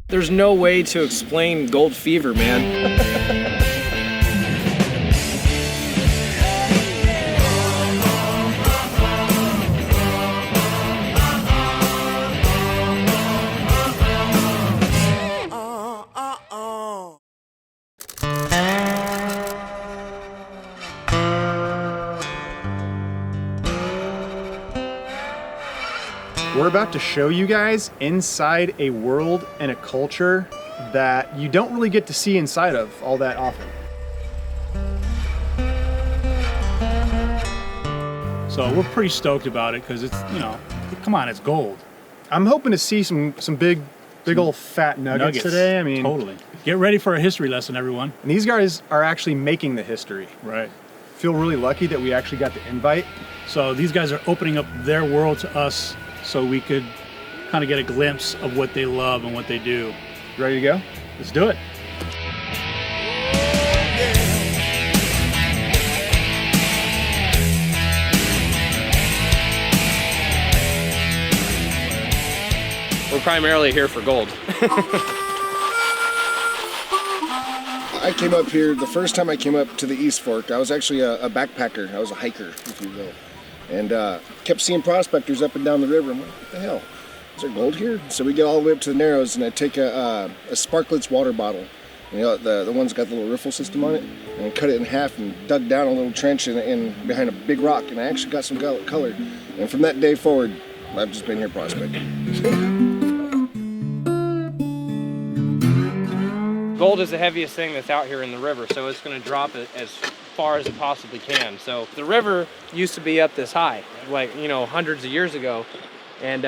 There's no way to explain gold fever, man. We're about to show you guys inside a world and a culture that you don't really get to see inside of all that often. So we're pretty stoked about it because it's, you know, come on, it's gold. I'm hoping to see some big old fat nuggets today. I mean, totally. Get ready for a history lesson, everyone. And these guys are actually making the history. Right. Feel really lucky that we actually got the invite. So these guys are opening up their world to us so we could kind of get a glimpse of what they love and what they do. Ready to go? Let's do it. We're primarily here for gold. I came up here, the first time I came up to the East Fork, I was actually a backpacker. I was a hiker, if you will. And kept seeing prospectors up and down the river. I'm like, what the hell? Is there gold here? So we get all the way up to the Narrows, and I take a Sparklets water bottle. You know, the one's got the little riffle system on it, and I cut it in half and dug down a little trench in behind a big rock, and I actually got some color. And from that day forward, I've just been here prospecting. Gold is the heaviest thing that's out here in the river, so it's going to drop it as far as it possibly can. So the river used to be up this high, like, you know, hundreds of years ago. And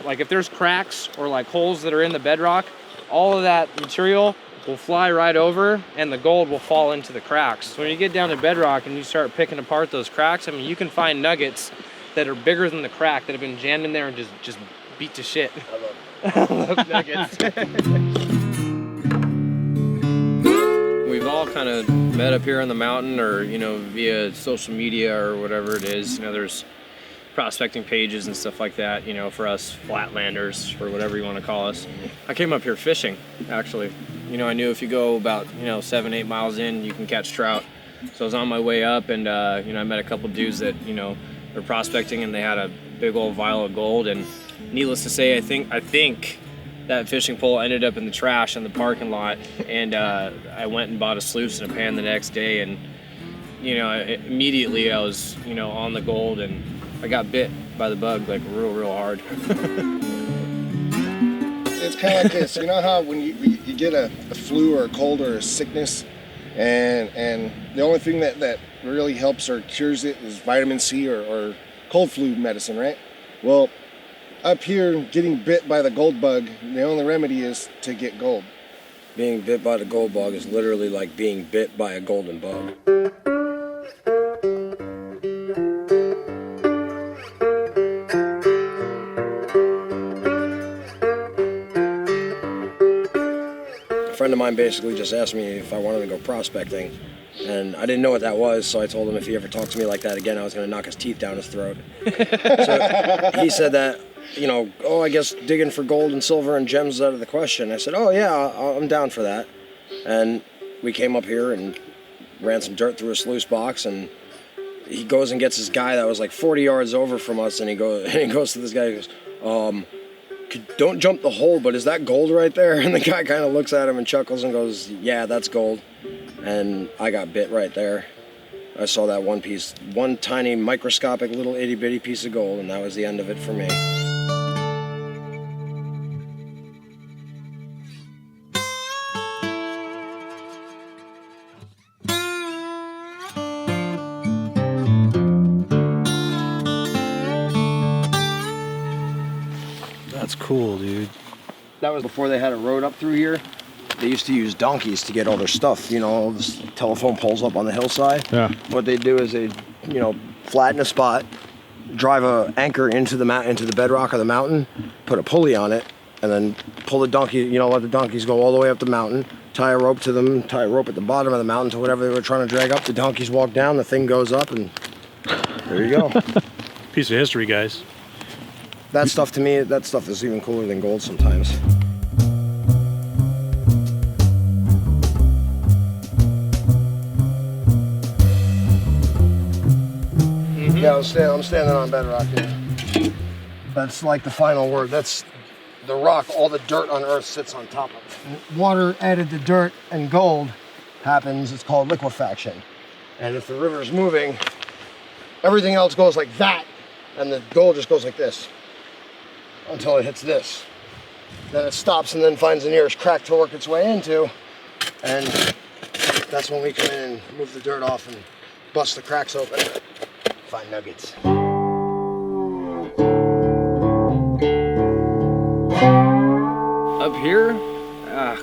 like if there's cracks or like holes that are in the bedrock, all of that material will fly right over and the gold will fall into the cracks. So when you get down to bedrock and you start picking apart those cracks, I mean, you can find nuggets that are bigger than the crack that have been jammed in there and just beat to shit. I love nuggets. We've all kind of met up here on the mountain or, you know, via social media or whatever it is. You know, there's prospecting pages and stuff like that, you know, for us flatlanders or whatever you want to call us. I came up here fishing, actually. You know, I knew if you go about, you know, 7-8 miles in, you can catch trout. So I was on my way up and, you know, I met a couple dudes that, you know, were prospecting and they had a big old vial of gold. And needless to say, I think that fishing pole ended up in the trash in the parking lot, and I went and bought a sluice and a pan the next day, and you know, immediately I was, you know, on the gold, and I got bit by the bug like real hard. It's kind of like this, you know how when you get a flu or a cold or a sickness, and the only thing that really helps or cures it is vitamin C or cold flu medicine, right? Well, up here, getting bit by the gold bug, the only remedy is to get gold. Being bit by the gold bug is literally like being bit by a golden bug. A friend of mine basically just asked me if I wanted to go prospecting, and I didn't know what that was, so I told him if he ever talked to me like that again, I was going to knock his teeth down his throat. So he said that, you know, oh, I guess digging for gold and silver and gems is out of the question. I said, oh yeah, I'm down for that. And we came up here and ran some dirt through a sluice box, and he goes and gets this guy that was like 40 yards over from us, and he goes to this guy, he goes, don't jump the hole, but is that gold right there? And the guy kind of looks at him and chuckles and goes, yeah, that's gold. And I got bit right there. I saw that one tiny microscopic little itty bitty piece of gold, and that was the end of it for me. That's cool, dude. That was before they had a road up through here. They used to use donkeys to get all their stuff, you know, all this telephone poles up on the hillside. Yeah. What they do is they, you know, flatten a spot, drive an anchor into the bedrock of the mountain, put a pulley on it, and then pull the donkey, you know, let the donkeys go all the way up the mountain, tie a rope to them, tie a rope at the bottom of the mountain to whatever they were trying to drag up. The donkeys walk down, the thing goes up, and there you go. Piece of history, guys. That stuff, to me, that stuff is even cooler than gold sometimes. I'm standing on bedrock here. That's like the final word. That's the rock. All the dirt on Earth sits on top of it. Water added to dirt and gold happens. It's called liquefaction. And if the river is moving, everything else goes like that, and the gold just goes like this until it hits this. Then it stops and then finds the nearest crack to work its way into, and that's when we come in and move the dirt off and bust the cracks open, find nuggets. Up here,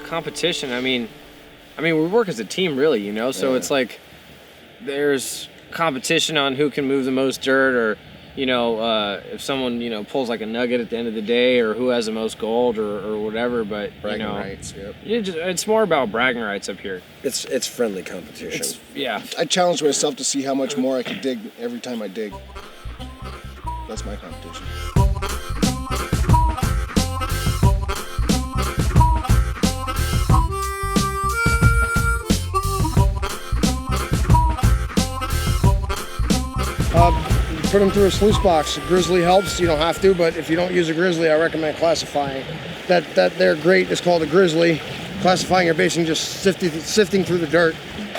competition. I mean, we work as a team, really, you know. So it's like there's competition on who can move the most dirt, or you know, if someone pulls like a nugget at the end of the day, or who has the most gold, or whatever. But Bragging rights. Yep. It's more about bragging rights up here. It's friendly competition. Yeah. I challenge myself to see how much more I can dig every time I dig. That's my competition. Put them through a sluice box. A grizzly helps. You don't have to, but if you don't use a grizzly, I recommend classifying. That they're great. It's called a grizzly. Classifying your basing, just sifting through the dirt,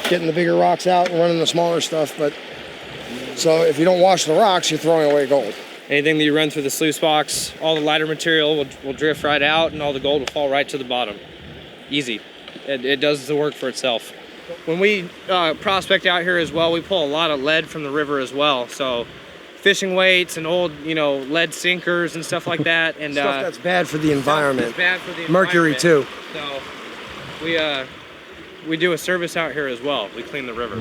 getting the bigger rocks out and running the smaller stuff. But so if you don't wash the rocks, you're throwing away gold. Anything that you run through the sluice box, all the lighter material will drift right out, and all the gold will fall right to the bottom. Easy. It does the work for itself. When we prospect out here as well, we pull a lot of lead from the river as well. So fishing weights and old, lead sinkers and stuff like that. And Stuff that's bad for the environment. It's bad for the Mercury environment. too. So we do a service out here as well. We clean the river.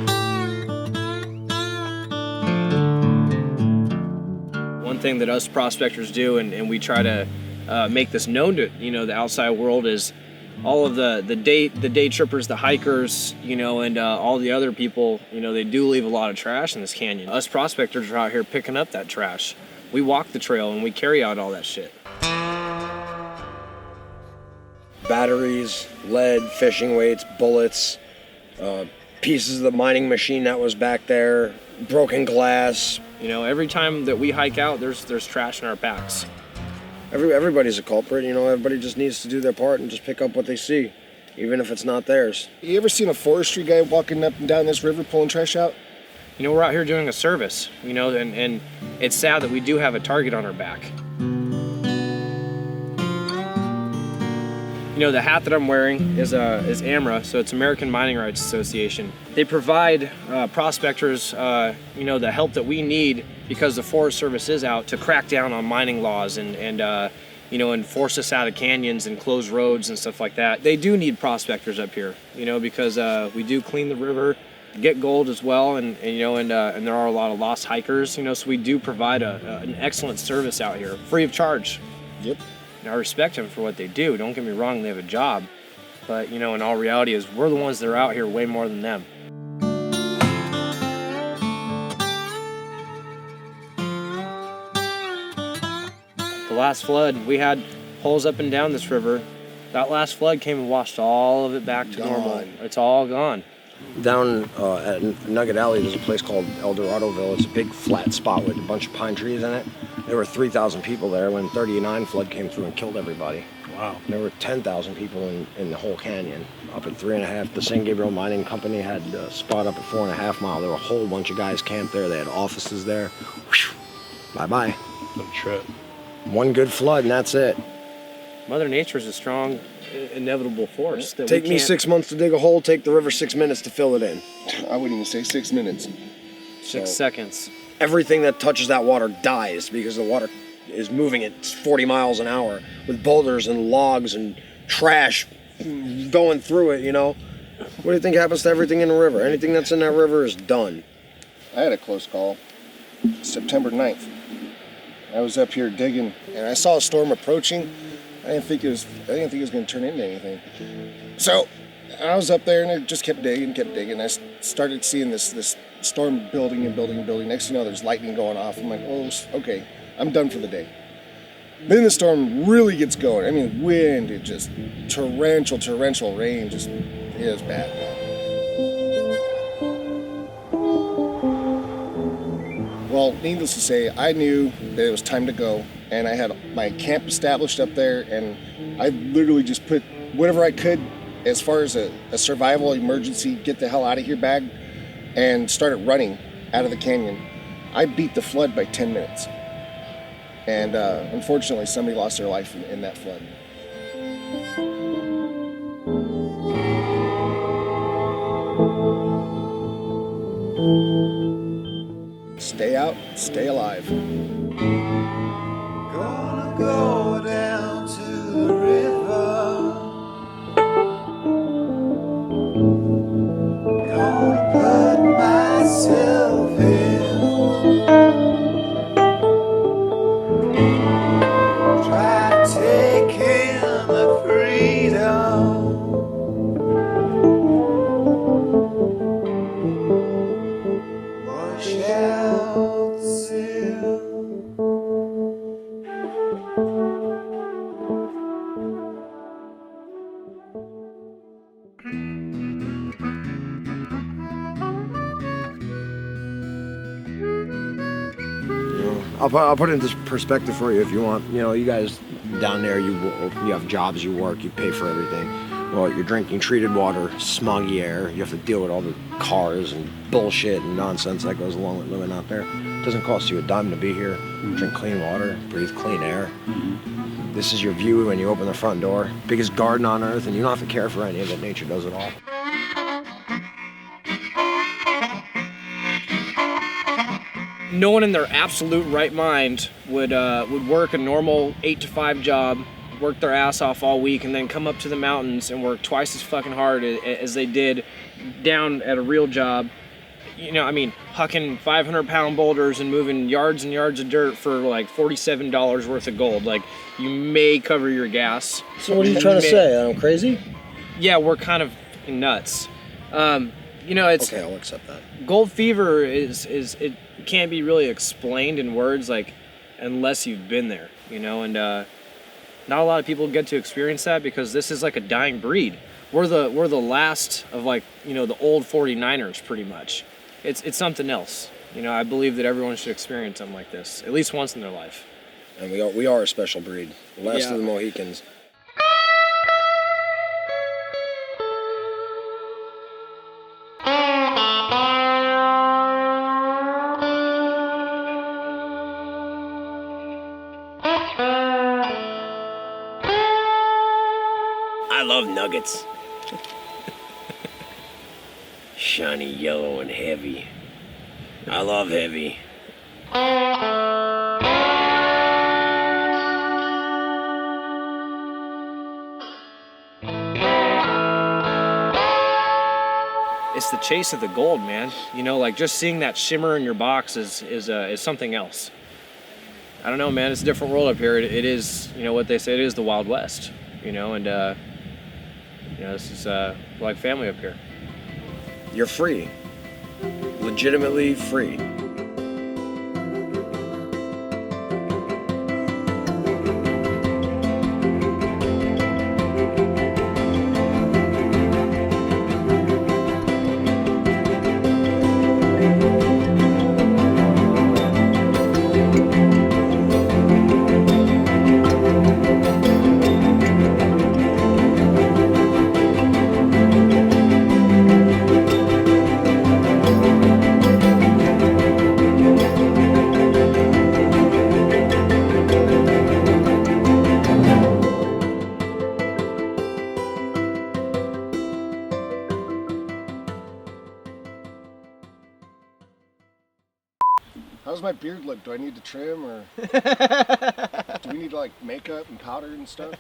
One thing that us prospectors do, and we try to make this known to the outside world, is all of the day trippers, the hikers, and all the other people, they do leave a lot of trash in this canyon. Us prospectors are out here picking up that trash. We walk the trail and we carry out all that shit. Batteries, lead, fishing weights, bullets, pieces of the mining machine that was back there, broken glass. Every time that we hike out, there's trash in our packs. Everybody's a culprit, everybody just needs to do their part and just pick up what they see, even if it's not theirs. You ever seen a forestry guy walking up and down this river pulling trash out? We're out here doing a service, and it's sad that we do have a target on our back. The hat that I'm wearing is AMRA, so it's American Mining Rights Association. They provide prospectors, the help that we need, because the Forest Service is out to crack down on mining laws and force us out of canyons and close roads and stuff like that. They do need prospectors up here, because we do clean the river, get gold as well, and there are a lot of lost hikers, so we do provide an excellent service out here, free of charge. Yep. I respect them for what they do. Don't get me wrong, they have a job. But, in all reality is we're the ones that are out here way more than them. The last flood, we had holes up and down this river. That last flood came and washed all of it back to normal. It's all gone. Down at Nugget Alley, there's a place called El Doradoville. It's a big flat spot with a bunch of pine trees in it. There were 3,000 people there when 39 flood came through and killed everybody. Wow. There were 10,000 people in the whole canyon. Up at 3.5, the San Gabriel Mining Company had a spot up at 4.5 mile. There were a whole bunch of guys camped there. They had offices there. Bye-bye. No trip. One good flood and that's it. Mother Nature's a strong, inevitable force. That Take me 6 months to dig a hole, take the river 6 minutes to fill it in. I wouldn't even say 6 minutes. 6 seconds. Everything that touches that water dies because the water is moving at 40 miles an hour with boulders and logs and trash going through it, What do you think happens to everything in the river? Anything that's in that river is done. I had a close call. September 9th. I was up here digging and I saw a storm approaching. I didn't think it was going to turn into anything. So I was up there and I just kept digging. I started seeing this storm building and building and building. Next thing you know, there's lightning going off. I'm like, oh, okay, I'm done for the day. Then the storm really gets going. I mean, wind, it just torrential rain, it was bad. Well, Well, needless to say, I knew that it was time to go, and I had my camp established up there, and I literally just put whatever I could as far as a survival emergency, get the hell out of here bag, and started running out of the canyon. I beat the flood by 10 minutes. And unfortunately, somebody lost their life in that flood. Stay out, stay alive. Gonna go down to the river. Gonna put myself in. Try taking the freedom. Wash out the sin. I'll put it into perspective for you if you want. You know, you guys down there, you have jobs, you work, you pay for everything. Well, you're drinking treated water, smoggy air. You have to deal with all the cars and bullshit and nonsense that goes along with living out there. It doesn't cost you a dime to be here. Drink clean water, breathe clean air. This is your view when you open the front door. Biggest garden on earth, and you don't have to care for any of it. Nature does it all. No one in their absolute right mind would work a normal 8 to 5 job, work their ass off all week, and then come up to the mountains and work twice as fucking hard as they did down at a real job. You know, I mean, hucking 500-pound boulders and moving yards and yards of dirt for like $47 worth of gold. Like, you may cover your gas. So what are you trying to say? That I'm crazy? Yeah, we're kind of nuts. You know, it's Okay, I'll accept that. gold fever is it can't be really explained in words, like, unless you've been there, you know, and not a lot of people get to experience that because this is like a dying breed. We're the last of, like, you know, the old 49ers pretty much. It's something else. You know, I believe that everyone should experience something like this at least once in their life. And we are a special breed. The last Yeah. of the Mohicans. I love nuggets. Shiny yellow and heavy. I love heavy. It's the chase of the gold, man. You know, like, just seeing that shimmer in your box is something else. I don't know, man. It's a different world up here. It is, you know, what they say, it is the Wild West. You know, and you know, this is like family up here. You're free. Legitimately free. How's my beard look? Do I need to trim, or do we need like makeup and powder and stuff?